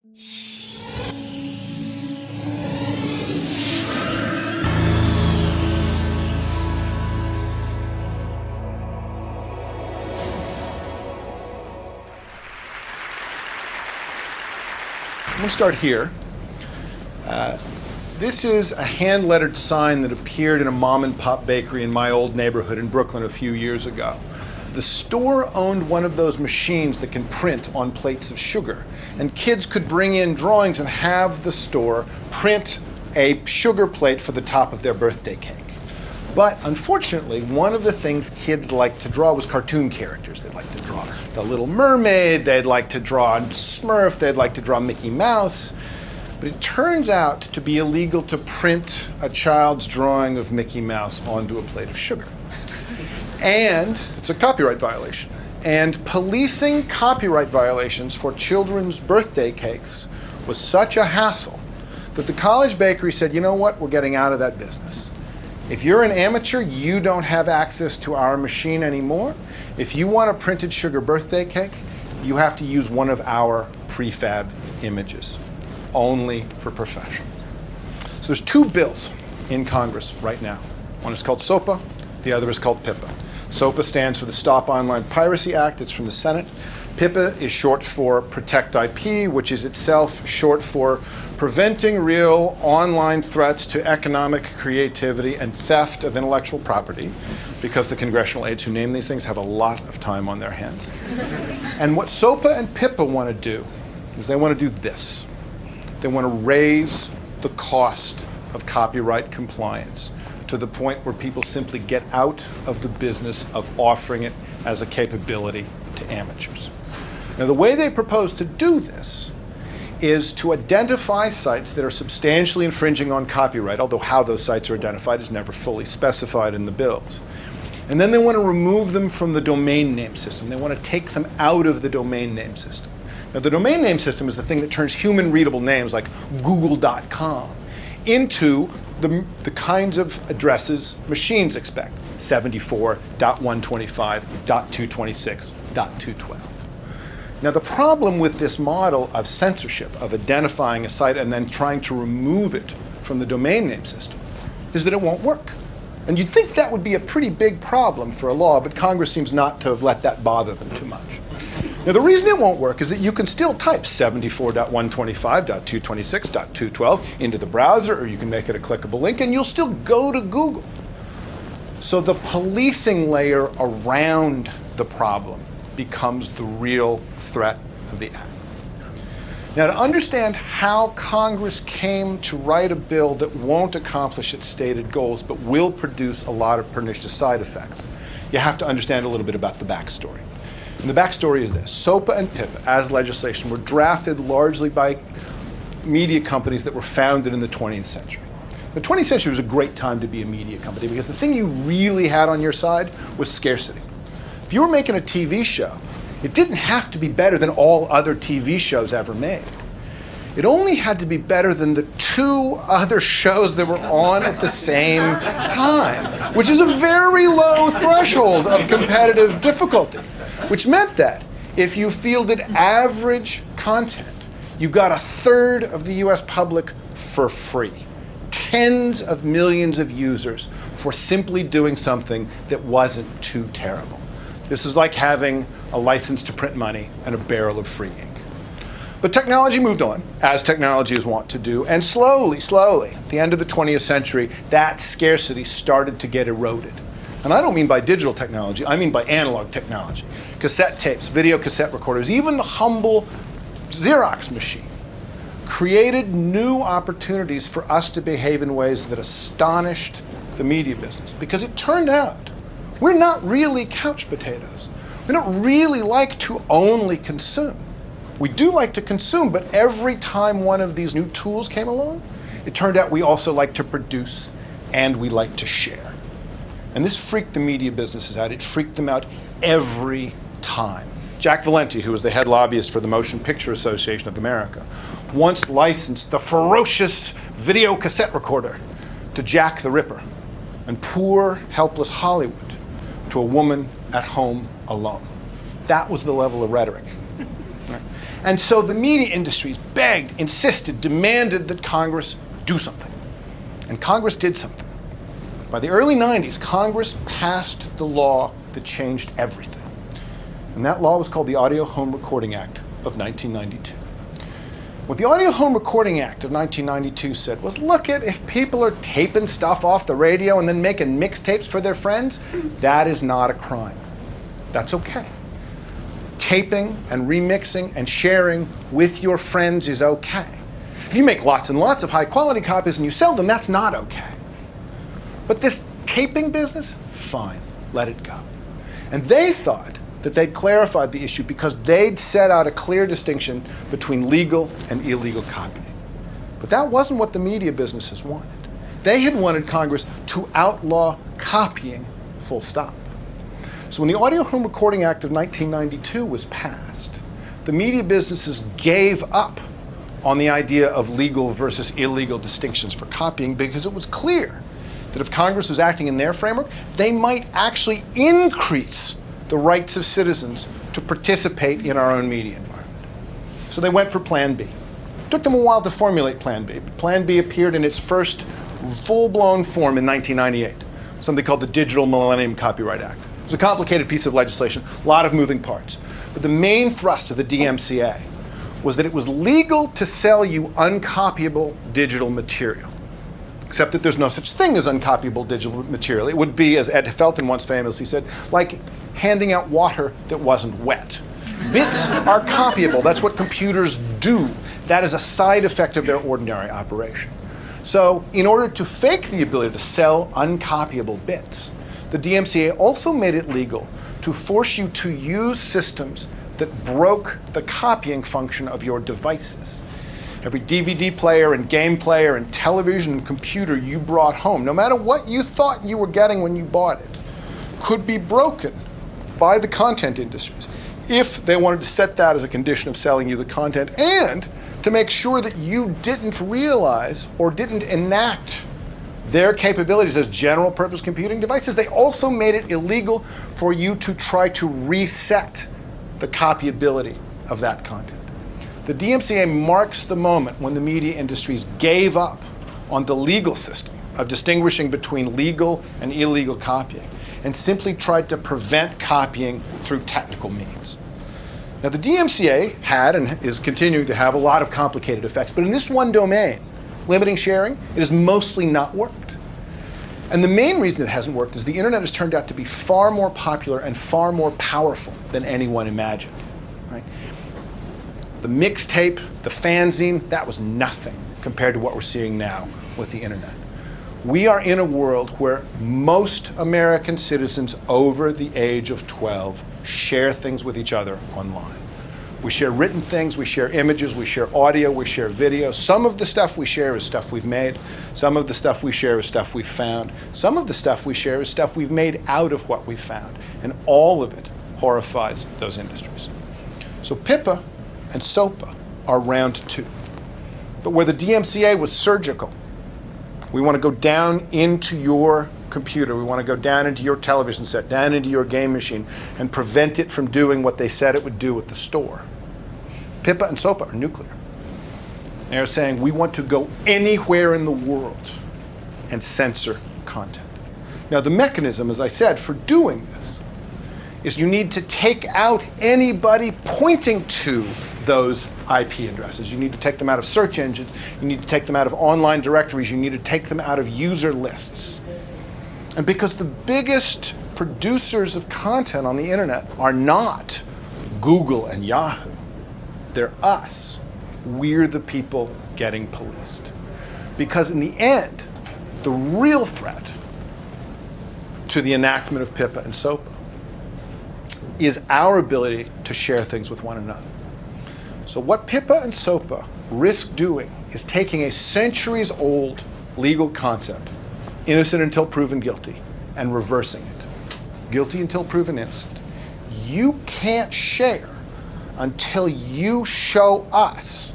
I'm going to start here. This is a hand-lettered sign that appeared in a mom-and-pop bakery in my old neighborhood in Brooklyn a few years ago. The store owned one of those machines that can print on plates of sugar, and kids could bring in drawings and have the store print a sugar plate for the top of their birthday cake. But unfortunately, one of the things kids liked to draw was cartoon characters. They'd like to draw the Little Mermaid, they'd like to draw Smurf, they'd like to draw Mickey Mouse. But it turns out to be illegal to print a child's drawing of Mickey Mouse onto a plate of sugar. And it's a copyright violation. And policing copyright violations for children's birthday cakes was such a hassle that the college bakery said, you know what, we're getting out of that business. If you're an amateur, you don't have access to our machine anymore. If you want a printed sugar birthday cake, you have to use one of our prefab images, only for professional. So there's two bills in Congress right now. One is called SOPA, the other is called PIPA. SOPA stands for the Stop Online Piracy Act. It's from the Senate. PIPA is short for Protect IP, which is itself short for Preventing Real Online Threats to Economic Creativity and Theft of Intellectual Property, because the congressional aides who name these things have a lot of time on their hands. And what SOPA and PIPA want to do is they want to do this. They want to raise the cost of copyright compliance to the point where people simply get out of the business of offering it as a capability to amateurs. Now, the way they propose to do this is to identify sites that are substantially infringing on copyright, although how those sites are identified is never fully specified in the bills. And then they want to remove them from the domain name system. They want to take them out of the domain name system. Now, the domain name system is the thing that turns human-readable names like Google.com into the kinds of addresses machines expect, 74.125.226.212. Now, the problem with this model of censorship, of identifying a site and then trying to remove it from the domain name system, is that it won't work. And you'd think that would be a pretty big problem for a law, but Congress seems not to have let that bother them too much. Now, the reason it won't work is that you can still type 74.125.226.212 into the browser, or you can make it a clickable link, and you'll still go to Google. So the policing layer around the problem becomes the real threat of the act. Now, to understand how Congress came to write a bill that won't accomplish its stated goals but will produce a lot of pernicious side effects, you have to understand a little bit about the backstory. And the backstory is this. SOPA and PIPA, as legislation, were drafted largely by media companies that were founded in the 20th century. The 20th century was a great time to be a media company because the thing you really had on your side was scarcity. If you were making a TV show, it didn't have to be better than all other TV shows ever made. It only had to be better than the two other shows that were on at the same time, which is a very low threshold of competitive difficulty, which meant that if you fielded average content, you got a third of the US public for free. Tens of millions of users for simply doing something that wasn't too terrible. This is like having a license to print money and a barrel of free ink. But technology moved on, as technology is wont to do, and slowly, at the end of the 20th century, that scarcity started to get eroded. And I don't mean by digital technology, I mean by analog technology. Cassette tapes, video cassette recorders, even the humble Xerox machine created new opportunities for us to behave in ways that astonished the media business. Because it turned out we're not really couch potatoes. We don't really like to only consume. We do like to consume, but every time one of these new tools came along, it turned out we also like to produce and we like to share. And this freaked the media businesses out. It freaked them out every time. Jack Valenti, who was the head lobbyist for the Motion Picture Association of America, once licensed the ferocious video cassette recorder to Jack the Ripper and poor, helpless Hollywood to a woman at home alone. That was the level of rhetoric. And so the media industries begged, insisted, demanded that Congress do something. And Congress did something. By the early 90s, Congress passed the law that changed everything. And that law was called the Audio Home Recording Act of 1992. What the Audio Home Recording Act of 1992 said was, look at, if people are taping stuff off the radio and then making mixtapes for their friends, that is not a crime. That's okay. Taping and remixing and sharing with your friends is okay. If you make lots and lots of high quality copies and you sell them, that's not okay. But this taping business, fine, let it go. And they thought that they'd clarified the issue because they'd set out a clear distinction between legal and illegal copying. But that wasn't what the media businesses wanted. They had wanted Congress to outlaw copying, full stop. So when the Audio Home Recording Act of 1992 was passed, the media businesses gave up on the idea of legal versus illegal distinctions for copying because it was clear that if Congress was acting in their framework, they might actually increase the rights of citizens to participate in our own media environment. So they went for Plan B. It took them a while to formulate Plan B. But Plan B appeared in its first full-blown form in 1998, something called the Digital Millennium Copyright Act. It was a complicated piece of legislation, a lot of moving parts. But the main thrust of the DMCA was that it was legal to sell you uncopyable digital material, except that there's no such thing as uncopyable digital material. It would be, as Ed Felton once famously said, like handing out water that wasn't wet. Bits are copyable. That's what computers do. That is a side effect of their ordinary operation. So in order to fake the ability to sell uncopyable bits, the DMCA also made it legal to force you to use systems that broke the copying function of your devices. Every DVD player and game player and television and computer you brought home, no matter what you thought you were getting when you bought it, could be broken by the content industries if they wanted to set that as a condition of selling you the content, and to make sure that you didn't realize or didn't enact their capabilities as general purpose computing devices. They also made it illegal for you to try to reset the copyability of that content. The DMCA marks the moment when the media industries gave up on the legal system of distinguishing between legal and illegal copying and simply tried to prevent copying through technical means. Now, the DMCA had and is continuing to have a lot of complicated effects, but in this one domain, limiting sharing, it has mostly not worked. And the main reason it hasn't worked is the internet has turned out to be far more popular and far more powerful than anyone imagined. Right? The mixtape, the fanzine, that was nothing compared to what we're seeing now with the internet. We are in a world where most American citizens over the age of 12 share things with each other online. We share written things, we share images, we share audio, we share video. Some of the stuff we share is stuff we've made. Some of the stuff we share is stuff we've found. Some of the stuff we share is stuff we've made out of what we found. And all of it horrifies those industries. So PIPA and SOPA are round two. But where the DMCA was surgical, we want to go down into your computer, we want to go down into your television set, down into your game machine, and prevent it from doing what they said it would do at the store. PIPA and SOPA are nuclear. They're saying we want to go anywhere in the world and censor content. Now, the mechanism, as I said, for doing this is you need to take out anybody pointing to those IP addresses. You need to take them out of search engines. You need to take them out of online directories. You need to take them out of user lists. And because the biggest producers of content on the internet are not Google and Yahoo, they're us. We're the people getting policed. Because in the end, the real threat to the enactment of PIPA and SOPA is our ability to share things with one another. So what PIPA and SOPA risk doing is taking a centuries-old legal concept, innocent until proven guilty, and reversing it. Guilty until proven innocent. You can't share until you show us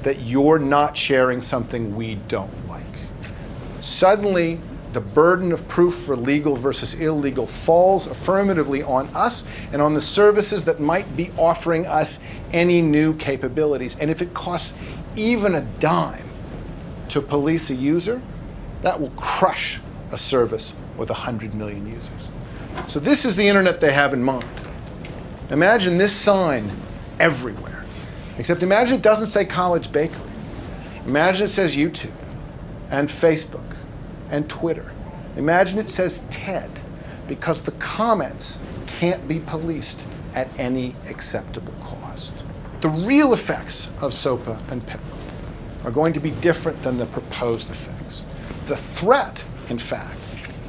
that you're not sharing something we don't like. Suddenly, the burden of proof for legal versus illegal falls affirmatively on us and on the services that might be offering us any new capabilities. And if it costs even a dime to police a user, that will crush a service with 100 million users. So this is the internet they have in mind. Imagine this sign everywhere. Except imagine it doesn't say College Bakery. Imagine it says YouTube and Facebook and Twitter. Imagine it says TED, because the comments can't be policed at any acceptable cost. The real effects of SOPA and PIPA are going to be different than the proposed effects. The threat, in fact,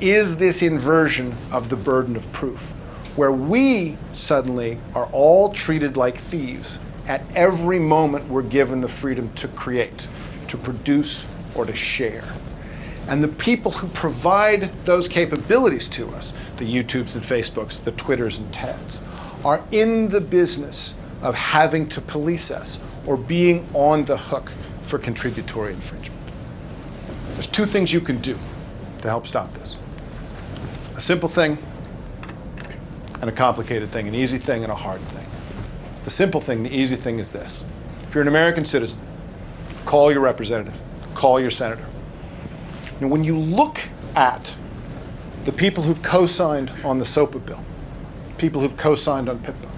is this inversion of the burden of proof, where we suddenly are all treated like thieves at every moment we're given the freedom to create, to produce, or to share. And the people who provide those capabilities to us, the YouTubes and Facebooks, the Twitters and TEDs, are in the business of having to police us or being on the hook for contributory infringement. There's two things you can do to help stop this. A simple thing and a complicated thing, an easy thing and a hard thing. The simple thing, the easy thing is this. If you're an American citizen, call your representative, call your senator. Now, when you look at the people who've co-signed on the SOPA bill, people who've co-signed on PIPA,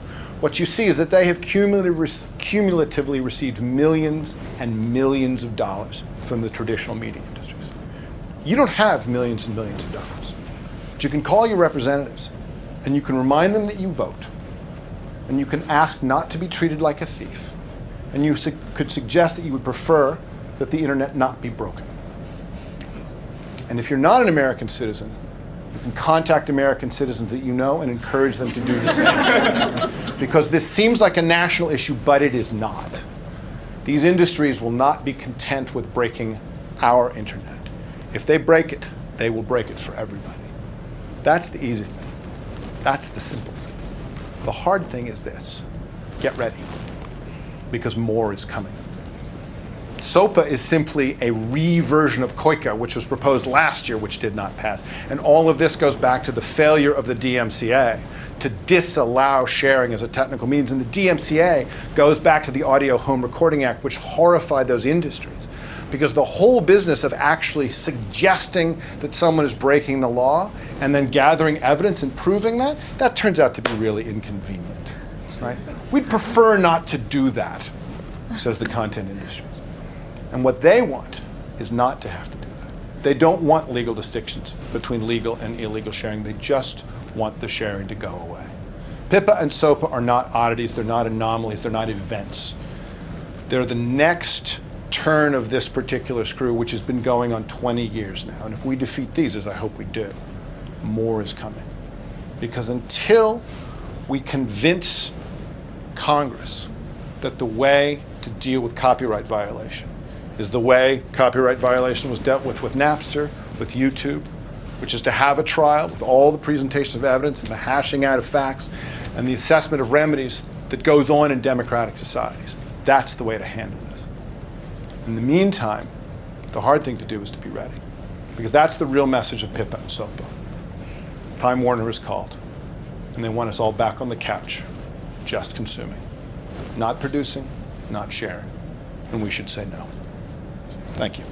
what you see is that they have cumulatively received millions and millions of dollars from the traditional media industries. You don't have millions and millions of dollars. But you can call your representatives and you can remind them that you vote, and you can ask not to be treated like a thief, and you could suggest that you would prefer that the internet not be broken. And if you're not an American citizen, you can contact American citizens that you know and encourage them to do the same. Because this seems like a national issue, but it is not. These industries will not be content with breaking our internet. If they break it, they will break it for everybody. That's the easy thing. That's the simple thing. The hard thing is this. Get ready, because more is coming. SOPA is simply a re-version of COICA, which was proposed last year, which did not pass. And all of this goes back to the failure of the DMCA to disallow sharing as a technical means. And the DMCA goes back to the Audio Home Recording Act, which horrified those industries. Because the whole business of actually suggesting that someone is breaking the law and then gathering evidence and proving that, that turns out to be really inconvenient, right? We'd prefer not to do that, says the content industry. And what they want is not to have to do that. They don't want legal distinctions between legal and illegal sharing. They just want the sharing to go away. PIPA and SOPA are not oddities. They're not anomalies. They're not events. They're the next turn of this particular screw, which has been going on 20 years now. And if we defeat these, as I hope we do, more is coming. Because until we convince Congress that the way to deal with copyright violation is the way copyright violation was dealt with Napster, with YouTube, which is to have a trial with all the presentations of evidence and the hashing out of facts and the assessment of remedies that goes on in democratic societies. That's the way to handle this. In the meantime, the hard thing to do is to be ready, because that's the real message of PIPA and SOPA. Time Warner is called, and they want us all back on the couch, just consuming, not producing, not sharing, and we should say no. Thank you.